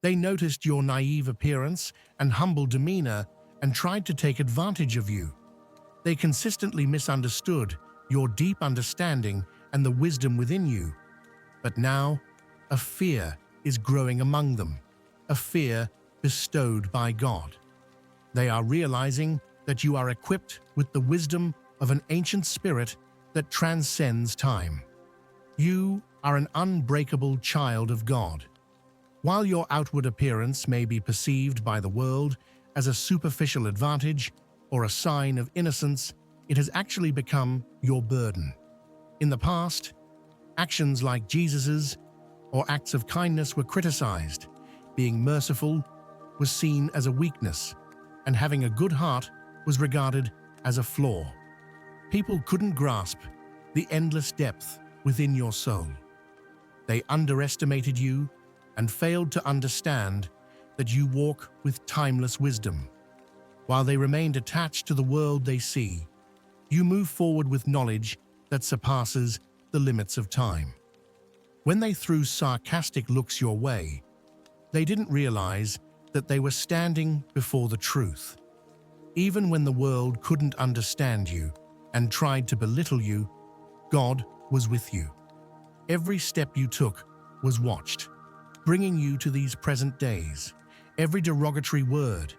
They noticed your naive appearance and humble demeanor and tried to take advantage of you. They consistently misunderstood your deep understanding and the wisdom within you. But now, a fear is growing among them, a fear bestowed by God. They are realizing that you are equipped with the wisdom of an ancient spirit that transcends time. You are an unbreakable child of God. While your outward appearance may be perceived by the world as a superficial advantage or a sign of innocence, it has actually become your burden. In the past, actions like Jesus's or acts of kindness were criticized. Being merciful was seen as a weakness, and having a good heart was regarded as a flaw. People couldn't grasp the endless depth within your soul. They underestimated you and failed to understand that you walk with timeless wisdom. While they remained attached to the world they see, you move forward with knowledge that surpasses the limits of time. When they threw sarcastic looks your way, they didn't realize that they were standing before the truth. Even when the world couldn't understand you and tried to belittle you, God was with you. Every step you took was watched, bringing you to these present days. Every derogatory word,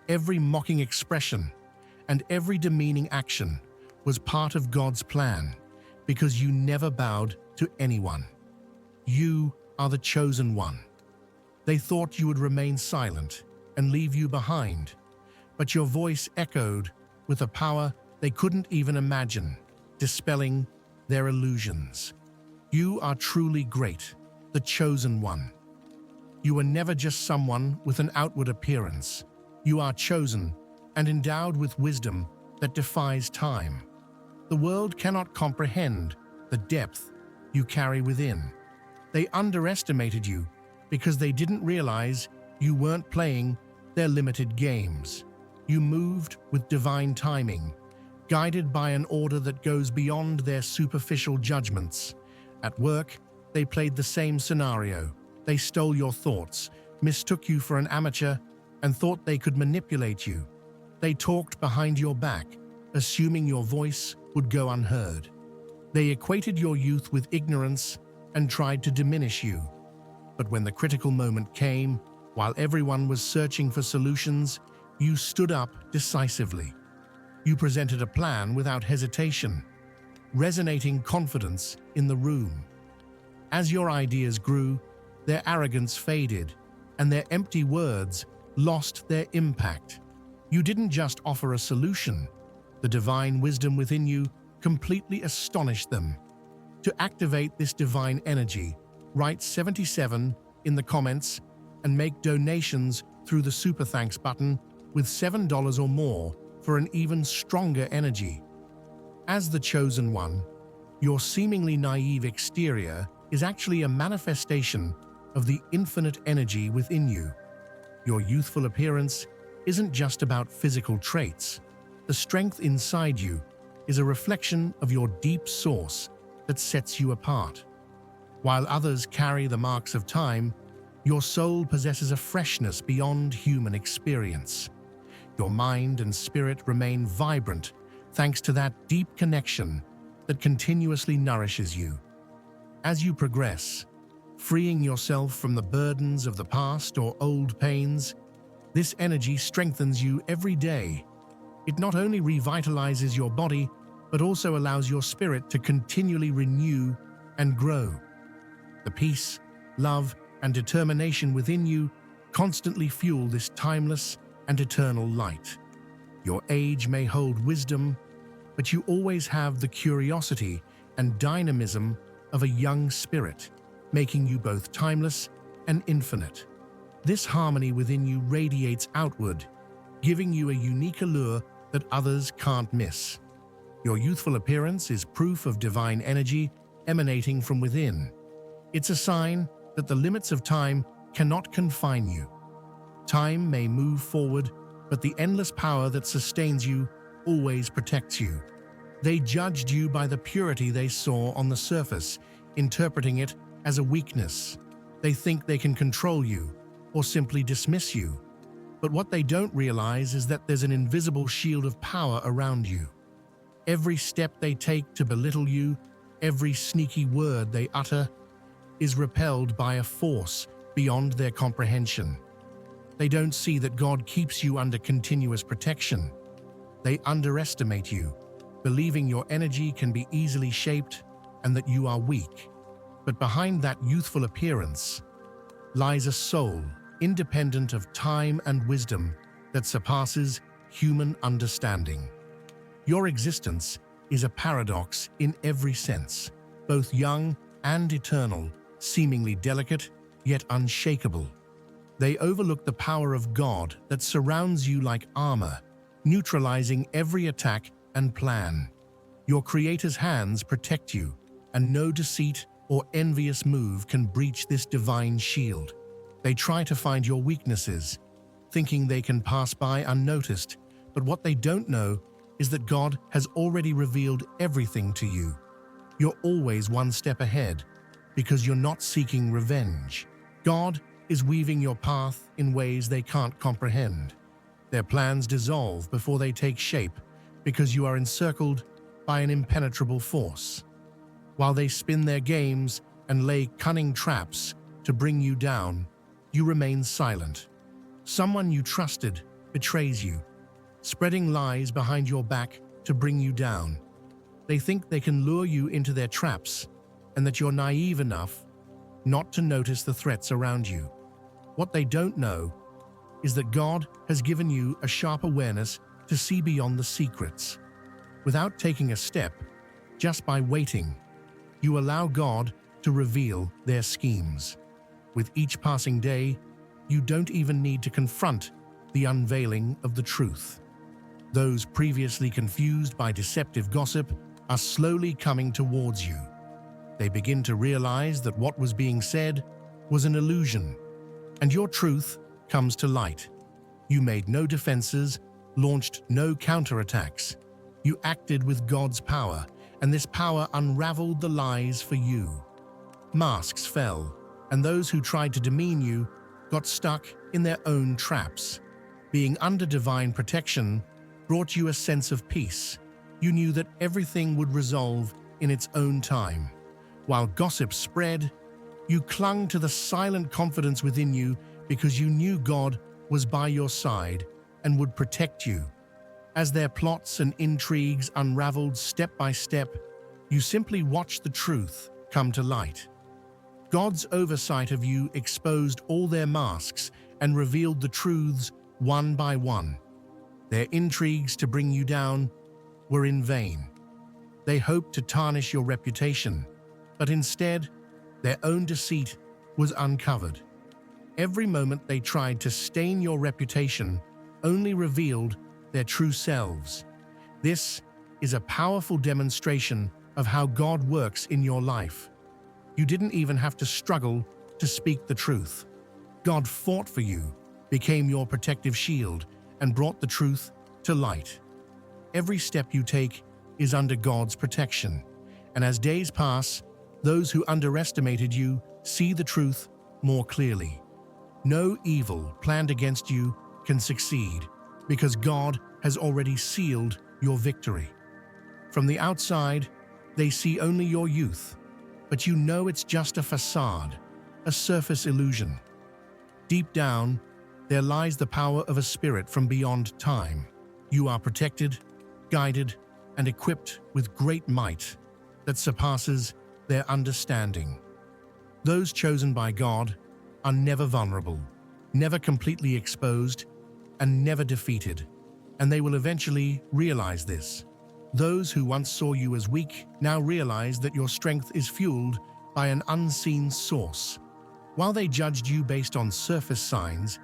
every mocking expression, and every demeaning action was part of God's plan, because you never bowed to anyone. You are the chosen one. They thought you would remain silent and leave you behind, but your voice echoed with a power they couldn't even imagine, dispelling their illusions. You are truly great, the chosen one. You are never just someone with an outward appearance. You are chosen and endowed with wisdom that defies time. The world cannot comprehend the depth you carry within. They underestimated you because they didn't realize you weren't playing their limited games. You moved with divine timing, guided by an order that goes beyond their superficial judgments. At work, they played the same scenario. They stole your thoughts, mistook you for an amateur, and thought they could manipulate you. They talked behind your back, assuming your voice would go unheard. They equated your youth with ignorance and tried to diminish you. But when the critical moment came, while everyone was searching for solutions, you stood up decisively. You presented a plan without hesitation, resonating confidence in the room. As your ideas grew, their arrogance faded, and their empty words lost their impact. You didn't just offer a solution. The divine wisdom within you completely astonished them. To activate this divine energy, write 77 in the comments and make donations through the Super Thanks button with $7 or more for an even stronger energy. As the chosen one, your seemingly naive exterior is actually a manifestation of the infinite energy within you. Your youthful appearance isn't just about physical traits. The strength inside you is a reflection of your deep source that sets you apart. While others carry the marks of time, your soul possesses a freshness beyond human experience. Your mind and spirit remain vibrant thanks to that deep connection that continuously nourishes you. As you progress, freeing yourself from the burdens of the past or old pains, this energy strengthens you every day. It not only revitalizes your body, but also allows your spirit to continually renew and grow. The peace, love, and determination within you constantly fuel this timeless and eternal light. Your age may hold wisdom, but you always have the curiosity and dynamism of a young spirit, making you both timeless and infinite. This harmony within you radiates outward, giving you a unique allure that others can't miss. Your youthful appearance is proof of divine energy emanating from within. It's a sign that the limits of time cannot confine you. Time may move forward, but the endless power that sustains you always protects you. They judged you by the purity they saw on the surface, interpreting it as a weakness. They think they can control you, or simply dismiss you. But what they don't realize is that there's an invisible shield of power around you. Every step they take to belittle you, every sneaky word they utter, is repelled by a force beyond their comprehension. They don't see that God keeps you under continuous protection. They underestimate you, believing your energy can be easily shaped and that you are weak. But behind that youthful appearance lies a soul, independent of time and wisdom, that surpasses human understanding. Your existence is a paradox in every sense, both young and eternal, seemingly delicate yet unshakable. They overlook the power of God that surrounds you like armor, neutralizing every attack and plan. Your Creator's hands protect you, and no deceit or envious move can breach this divine shield. They try to find your weaknesses, thinking they can pass by unnoticed, but what they don't know is that God has already revealed everything to you. You're always one step ahead, because you're not seeking revenge. God is weaving your path in ways they can't comprehend. Their plans dissolve before they take shape, because you are encircled by an impenetrable force. While they spin their games and lay cunning traps to bring you down, you remain silent. Someone you trusted betrays you, spreading lies behind your back to bring you down. They think they can lure you into their traps and that you're naive enough not to notice the threats around you. What they don't know is that God has given you a sharp awareness to see beyond the secrets. Without taking a step, just by waiting, you allow God to reveal their schemes. With each passing day, you don't even need to confront the unveiling of the truth. Those previously confused by deceptive gossip are slowly coming towards you. They begin to realize that what was being said was an illusion, and your truth comes to light. You made no defenses, launched no counterattacks. You acted with God's power, and this power unraveled the lies for you. Masks fell, and those who tried to demean you got stuck in their own traps. Being under divine protection brought you a sense of peace. You knew that everything would resolve in its own time. While gossip spread, you clung to the silent confidence within you because you knew God was by your side and would protect you. As their plots and intrigues unraveled step by step, you simply watched the truth come to light. God's oversight of you exposed all their masks and revealed the truths one by one. Their intrigues to bring you down were in vain. They hoped to tarnish your reputation, but instead, their own deceit was uncovered. Every moment they tried to stain your reputation only revealed their true selves. This is a powerful demonstration of how God works in your life. You didn't even have to struggle to speak the truth. God fought for you, became your protective shield, and brought the truth to light. Every step you take is under God's protection, and as days pass, those who underestimated you see the truth more clearly. No evil planned against you can succeed because God has already sealed your victory. From the outside, they see only your youth, but you know it's just a facade, a surface illusion. Deep down, there lies the power of a spirit from beyond time. You are protected, guided, and equipped with great might that surpasses their understanding. Those chosen by God are never vulnerable, never completely exposed, and never defeated, and they will eventually realize this. Those who once saw you as weak now realize that your strength is fueled by an unseen source. While they judged you based on surface signs,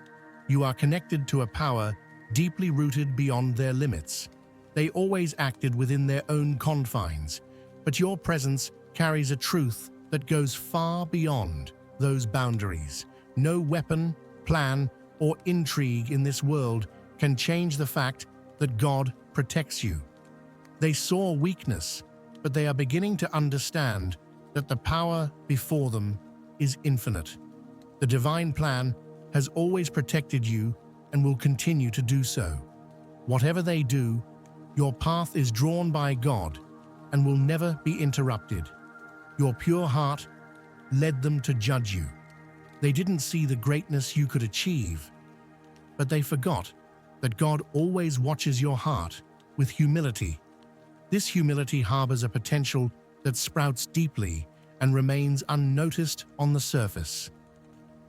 you are connected to a power deeply rooted beyond their limits. They always acted within their own confines, but your presence carries a truth that goes far beyond those boundaries. No weapon, plan, or intrigue in this world can change the fact that God protects you. They saw weakness, but they are beginning to understand that the power before them is infinite. The divine plan has always protected you and will continue to do so. Whatever they do, your path is drawn by God and will never be interrupted. Your pure heart led them to judge you. They didn't see the greatness you could achieve, but they forgot that God always watches your heart with humility. This humility harbors a potential that sprouts deeply and remains unnoticed on the surface.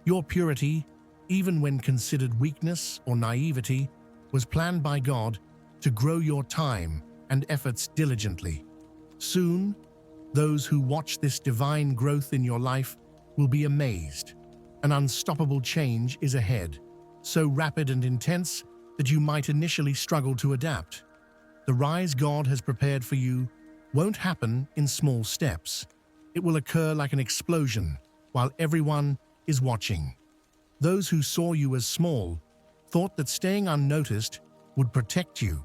Your purity, even when considered weakness or naivety, was planned by God to grow your time and efforts diligently. Soon, those who watch this divine growth in your life will be amazed. An unstoppable change is ahead, so rapid and intense that you might initially struggle to adapt. The rise God has prepared for you won't happen in small steps. It will occur like an explosion while everyone is watching. Those who saw you as small thought that staying unnoticed would protect you,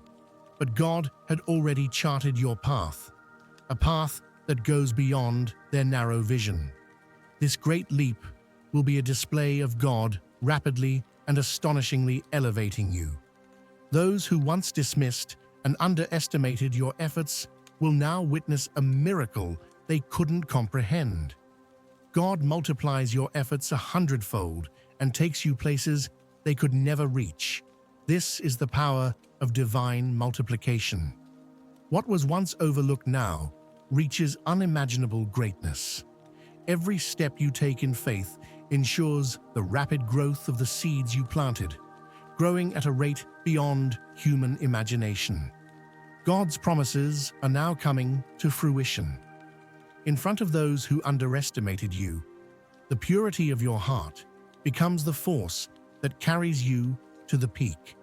but God had already charted your path, a path that goes beyond their narrow vision. This great leap will be a display of God rapidly and astonishingly elevating you. Those who once dismissed and underestimated your efforts will now witness a miracle they couldn't comprehend. God multiplies your efforts 100-fold and takes you places they could never reach. This is the power of divine multiplication. What was once overlooked now reaches unimaginable greatness. Every step you take in faith ensures the rapid growth of the seeds you planted, growing at a rate beyond human imagination. God's promises are now coming to fruition. In front of those who underestimated you, the purity of your heart becomes the force that carries you to the peak.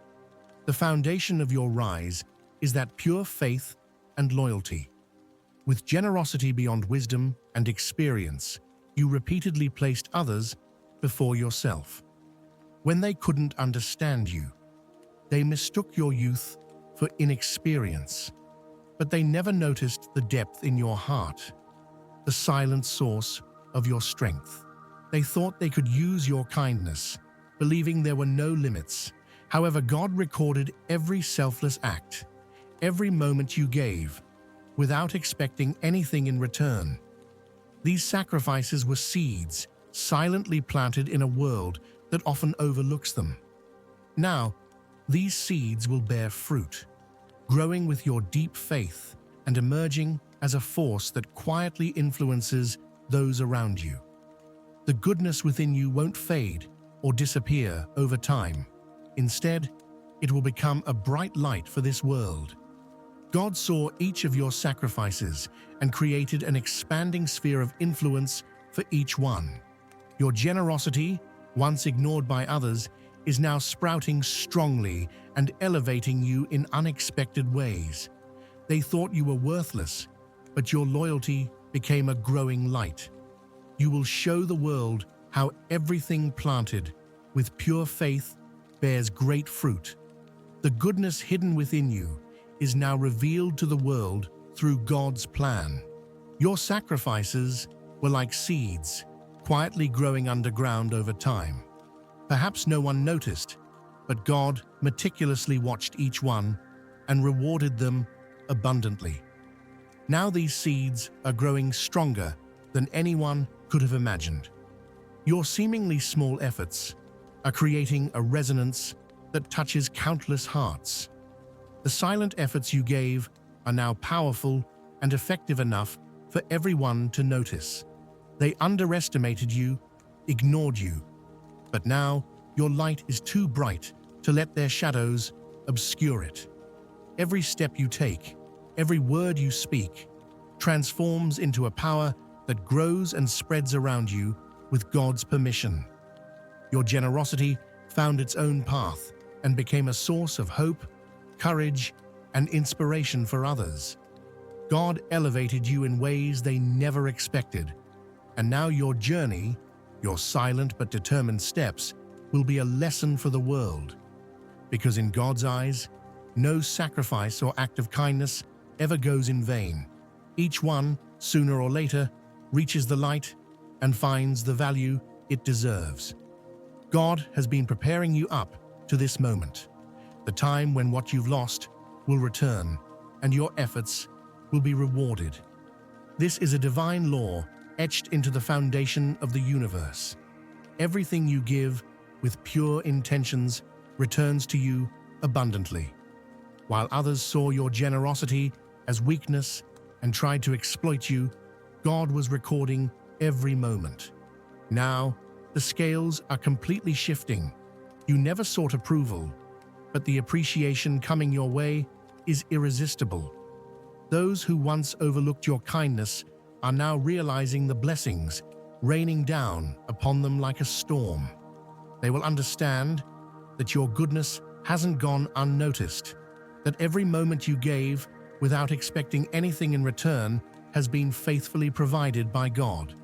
The foundation of your rise is that pure faith and loyalty. With generosity beyond wisdom and experience, you repeatedly placed others before yourself. When they couldn't understand you, they mistook your youth for inexperience. But they never noticed the depth in your heart, the silent source of your strength. They thought they could use your kindness, believing there were no limits. However, God recorded every selfless act, every moment you gave, without expecting anything in return. These sacrifices were seeds silently planted in a world that often overlooks them. Now, these seeds will bear fruit, growing with your deep faith and emerging as a force that quietly influences those around you. The goodness within you won't fade or disappear over time. Instead, it will become a bright light for this world. God saw each of your sacrifices and created an expanding sphere of influence for each one. Your generosity, once ignored by others, is now sprouting strongly and elevating you in unexpected ways. They thought you were worthless, but your loyalty became a growing light. You will show the world how everything planted with pure faith bears great fruit. The goodness hidden within you is now revealed to the world through God's plan. Your sacrifices were like seeds, quietly growing underground over time. Perhaps no one noticed, but God meticulously watched each one and rewarded them abundantly. Now these seeds are growing stronger than anyone could have imagined. Your seemingly small efforts are creating a resonance that touches countless hearts. The silent efforts you gave are now powerful and effective enough for everyone to notice. They underestimated you, ignored you, but now your light is too bright to let their shadows obscure it. Every step you take, every word you speak, transforms into a power that grows and spreads around you with God's permission. Your generosity found its own path and became a source of hope, courage, and inspiration for others. God elevated you in ways they never expected, and now your journey, your silent but determined steps, will be a lesson for the world. Because in God's eyes, no sacrifice or act of kindness ever goes in vain. Each one, sooner or later, reaches the light and finds the value it deserves. God has been preparing you up to this moment, the time when what you've lost will return and your efforts will be rewarded. This is a divine law etched into the foundation of the universe. Everything you give with pure intentions returns to you abundantly. While others saw your generosity as weakness and tried to exploit you, God was recording every moment. Now, the scales are completely shifting. You never sought approval, but the appreciation coming your way is irresistible. Those who once overlooked your kindness are now realizing the blessings raining down upon them like a storm. They will understand that your goodness hasn't gone unnoticed, that every moment you gave without expecting anything in return has been faithfully provided by God.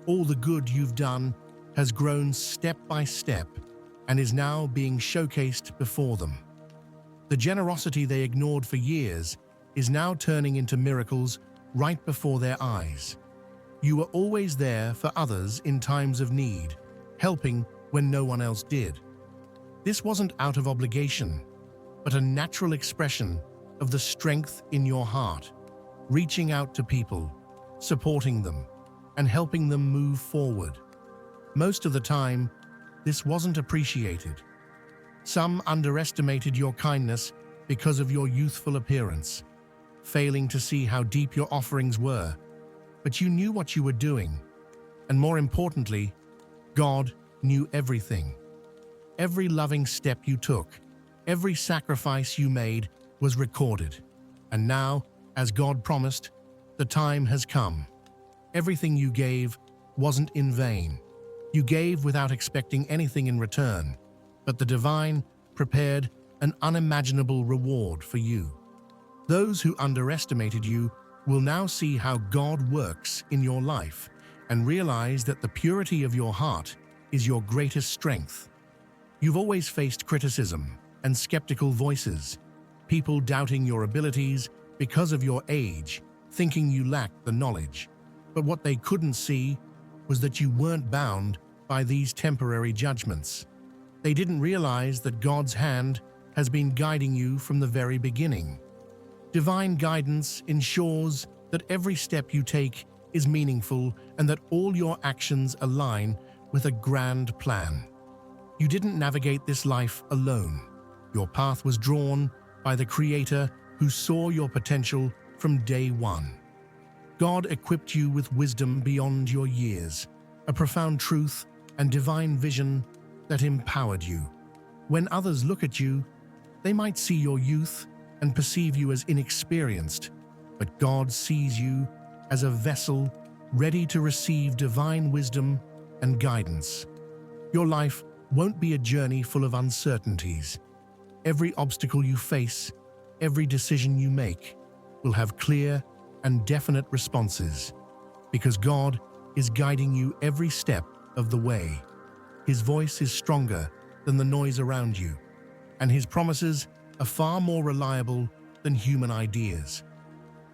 All the good you've done has grown step by step and is now being showcased before them. The generosity they ignored for years is now turning into miracles right before their eyes. You were always there for others in times of need, helping when no one else did. This wasn't out of obligation, but a natural expression of the strength in your heart, reaching out to people, supporting them, and helping them move forward. Most of the time, this wasn't appreciated. Some underestimated your kindness because of your youthful appearance, failing to see how deep your offerings were. But you knew what you were doing, and more importantly, God knew everything. Every loving step you took, every sacrifice you made was recorded. And now, as God promised, the time has come. Everything you gave wasn't in vain. You gave without expecting anything in return, but the divine prepared an unimaginable reward for you. Those who underestimated you will now see how God works in your life and realize that the purity of your heart is your greatest strength. You've always faced criticism and skeptical voices, people doubting your abilities because of your age, thinking you lacked the knowledge. But what they couldn't see was that you weren't bound by these temporary judgments. They didn't realize that God's hand has been guiding you from the very beginning. Divine guidance ensures that every step you take is meaningful and that all your actions align with a grand plan. You didn't navigate this life alone. Your path was drawn by the Creator who saw your potential from day one. God equipped you with wisdom beyond your years, a profound truth and divine vision that empowered you. When others look at you, they might see your youth and perceive you as inexperienced, but God sees you as a vessel ready to receive divine wisdom and guidance. Your life won't be a journey full of uncertainties. Every obstacle you face, every decision you make, will have clear and definite responses, because God is guiding you every step of the way. His voice is stronger than the noise around you, and His promises are far more reliable than human ideas.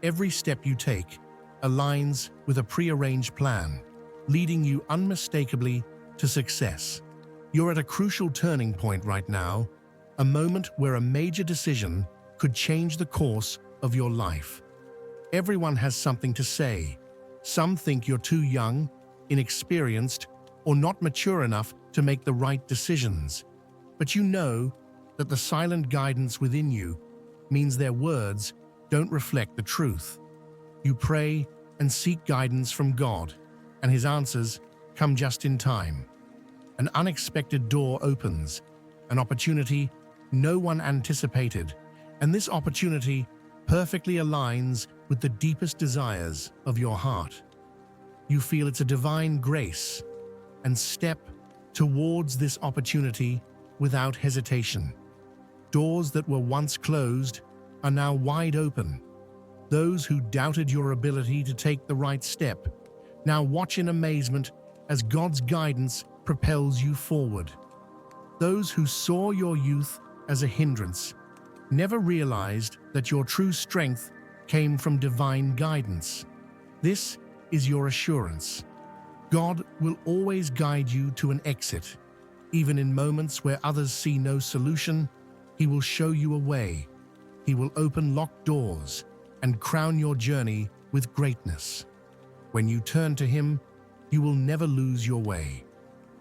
Every step you take aligns with a prearranged plan, leading you unmistakably to success. You're at a crucial turning point right now, a moment where a major decision could change the course of your life. Everyone has something to say. Some think you're too young, inexperienced, or not mature enough to make the right decisions. But you know that the silent guidance within you means their words don't reflect the truth. You pray and seek guidance from God, and His answers come just in time. An unexpected door opens, an opportunity no one anticipated, and this opportunity perfectly aligns with the deepest desires of your heart. You feel it's a divine grace and step towards this opportunity without hesitation. Doors that were once closed are now wide open. Those who doubted your ability to take the right step now watch in amazement as God's guidance propels you forward. Those who saw your youth as a hindrance never realized that your true strength came from divine guidance. This is your assurance. God will always guide you to an exit, Even in moments where others see no solution, He will show you a way. He will open locked doors and crown your journey with greatness. When you turn to Him, you will never lose your way.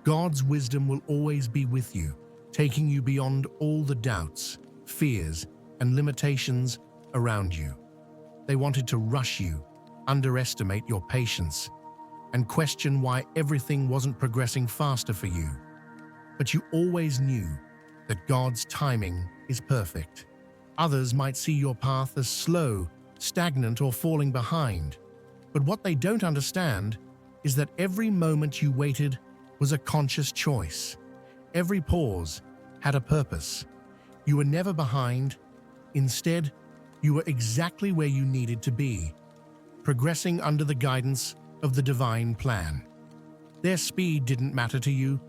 God's wisdom will always be with you, taking you beyond all the doubts, fears, and limitations around you. They wanted to rush you, underestimate your patience, and question why everything wasn't progressing faster for you. But you always knew that God's timing is perfect. Others might see your path as slow, stagnant, or falling behind. But what they don't understand is that every moment you waited was a conscious choice. Every pause had a purpose. You were never behind. Instead, you were exactly where you needed to be, progressing under the guidance of the divine plan. Their speed didn't matter to you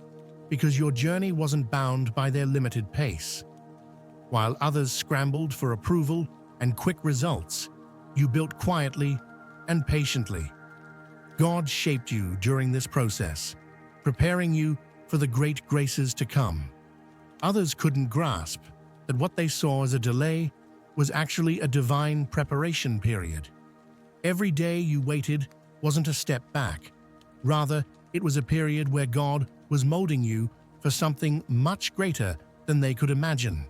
because your journey wasn't bound by their limited pace. While others scrambled for approval and quick results, you built quietly and patiently. God shaped you during this process, preparing you for the great graces to come. Others couldn't grasp that what they saw as a delay was actually a divine preparation period. Every day you waited wasn't a step back. Rather, it was a period where God was molding you for something much greater than they could imagine.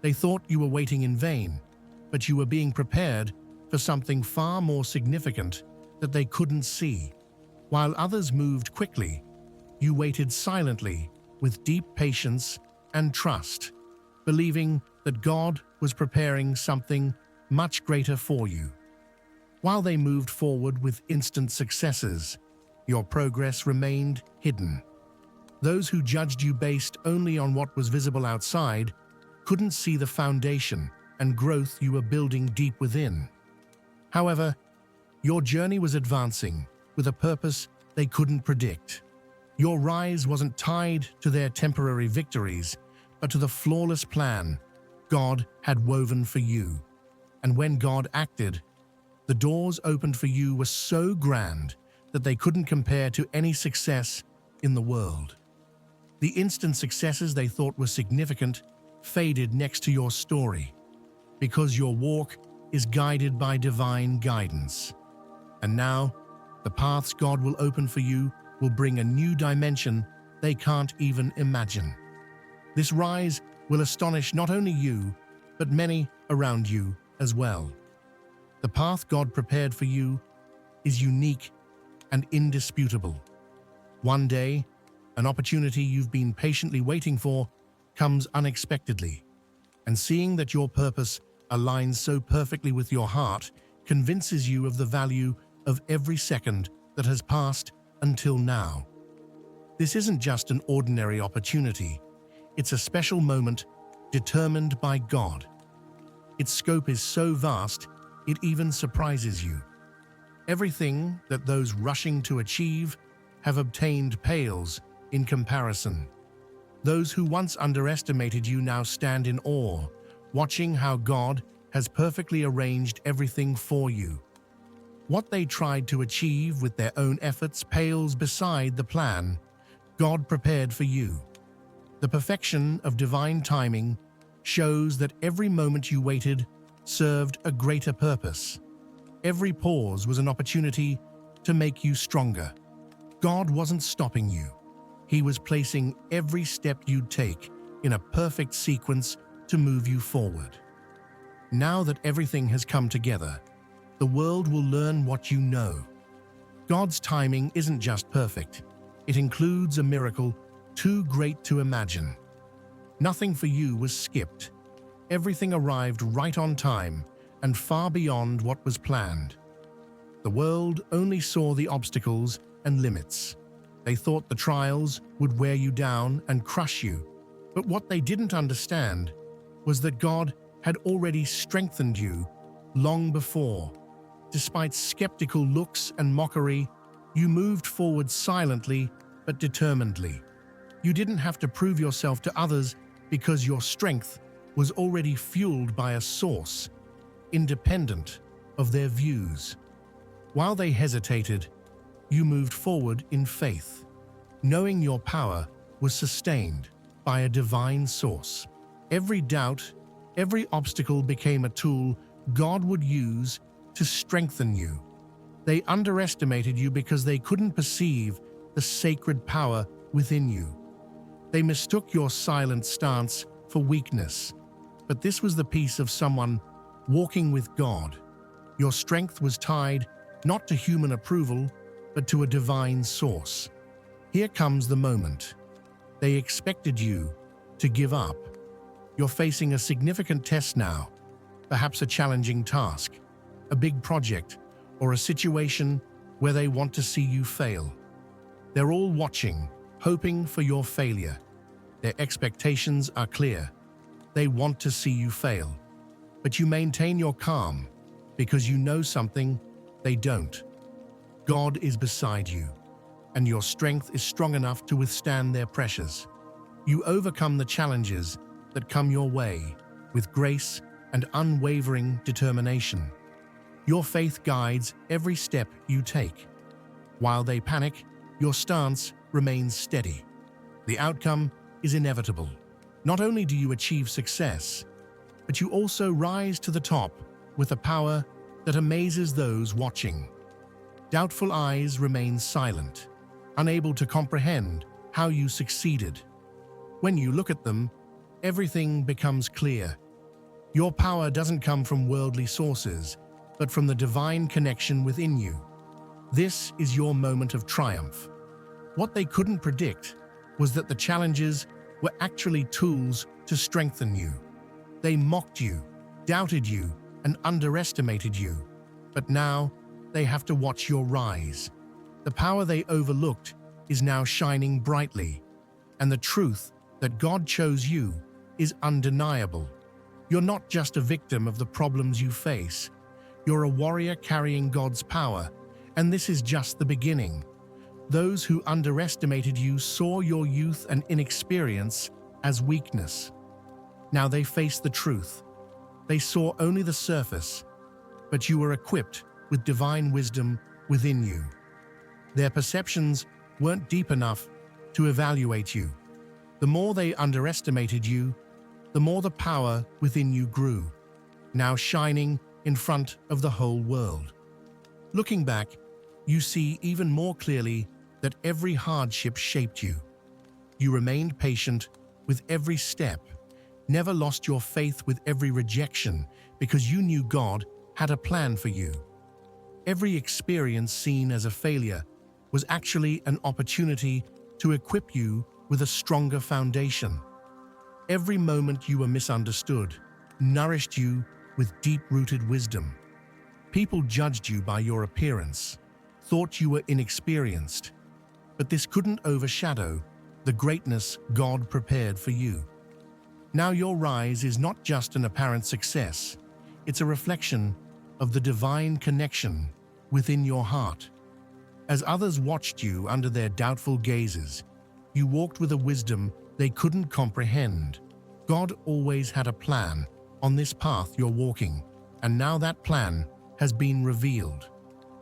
They thought you were waiting in vain, but you were being prepared for something far more significant that they couldn't see. While others moved quickly, you waited silently with deep patience and trust, believing that God was preparing something much greater for you. While they moved forward with instant successes, your progress remained hidden. Those who judged you based only on what was visible outside couldn't see the foundation and growth you were building deep within. However, your journey was advancing with a purpose they couldn't predict. Your rise wasn't tied to their temporary victories, but to the flawless plan God had woven for you. And when God acted, the doors opened for you were so grand that they couldn't compare to any success in the world. The instant successes they thought were significant faded next to your story, because your walk is guided by divine guidance. And now, the paths God will open for you will bring a new dimension they can't even imagine. This rise will astonish not only you, but many around you as well. The path God prepared for you is unique and indisputable. One day, an opportunity you've been patiently waiting for comes unexpectedly, and seeing that your purpose aligns so perfectly with your heart convinces you of the value of every second that has passed until now. This isn't just an ordinary opportunity. It's a special moment determined by God. Its scope is so vast, it even surprises you. Everything that those rushing to achieve have obtained pales in comparison. Those who once underestimated you now stand in awe, watching how God has perfectly arranged everything for you. What they tried to achieve with their own efforts pales beside the plan God prepared for you. The perfection of divine timing shows that every moment you waited served a greater purpose. Every pause was an opportunity to make you stronger. God wasn't stopping you. He was placing every step you'd take in a perfect sequence to move you forward. Now that everything has come together, the world will learn what you know. God's timing isn't just perfect. It includes a miracle too great to imagine. Nothing for you was skipped. Everything arrived right on time and far beyond what was planned. The world only saw the obstacles and limits. They thought the trials would wear you down and crush you. But what they didn't understand was that God had already strengthened you long before. Despite skeptical looks and mockery, you moved forward silently but determinedly. You didn't have to prove yourself to others because your strength was already fueled by a source, independent of their views. While they hesitated, you moved forward in faith, knowing your power was sustained by a divine source. Every doubt, every obstacle became a tool God would use to strengthen you. They underestimated you because they couldn't perceive the sacred power within you. They mistook your silent stance for weakness, but this was the peace of someone walking with God. Your strength was tied not to human approval, but to a divine source. Here comes the moment. They expected you to give up. You're facing a significant test now, perhaps a challenging task, a big project, or a situation where they want to see you fail. They're all watching, hoping for your failure. Their expectations are clear. They want to see you fail. But you maintain your calm because you know something they don't. God is beside you, and your strength is strong enough to withstand their pressures. You overcome the challenges that come your way with grace and unwavering determination. Your faith guides every step you take. While they panic, your stance remains steady. The outcome is inevitable. Not only do you achieve success, but you also rise to the top with a power that amazes those watching. Doubtful eyes remain silent, unable to comprehend how you succeeded. When you look at them, everything becomes clear. Your power doesn't come from worldly sources, but from the divine connection within you. This is your moment of triumph. What they couldn't predict was that the challenges were actually tools to strengthen you. They mocked you, doubted you, and underestimated you. But now, they have to watch your rise. The power they overlooked is now shining brightly, and the truth that God chose you is undeniable. You're not just a victim of the problems you face. You're a warrior carrying God's power, and this is just the beginning. Those who underestimated you saw your youth and inexperience as weakness. Now they face the truth. They saw only the surface, but you were equipped with divine wisdom within you. Their perceptions weren't deep enough to evaluate you. The more they underestimated you, the more the power within you grew, now shining in front of the whole world. Looking back, you see even more clearly that every hardship shaped you. You remained patient with every step, never lost your faith with every rejection because you knew God had a plan for you. Every experience seen as a failure was actually an opportunity to equip you with a stronger foundation. Every moment you were misunderstood nourished you with deep-rooted wisdom. People judged you by your appearance, thought you were inexperienced, but this couldn't overshadow the greatness God prepared for you. Now your rise is not just an apparent success, it's a reflection of the divine connection within your heart. As others watched you under their doubtful gazes, you walked with a wisdom they couldn't comprehend. God always had a plan on this path you're walking, and now that plan has been revealed.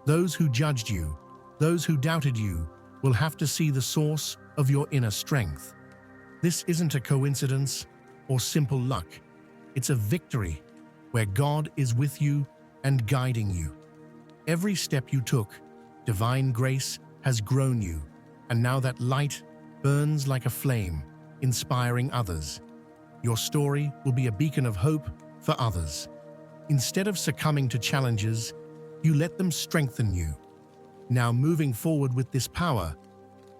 Those who judged you, those who doubted you, will have to see the source of your inner strength. This isn't a coincidence or simple luck. It's a victory where God is with you and guiding you. Every step you took, divine grace has grown you, and now that light burns like a flame, inspiring others. Your story will be a beacon of hope for others. Instead of succumbing to challenges, you let them strengthen you. Now moving forward with this power,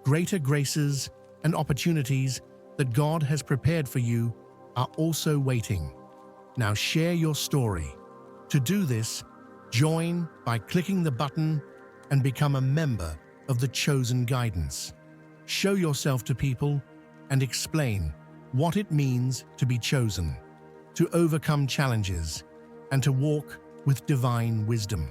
greater graces and opportunities that God has prepared for you are also waiting. Now share your story. To do this, join by clicking the button and become a member of the chosen guidance. Show yourself to people and explain what it means to be chosen, to overcome challenges, and to walk with divine wisdom.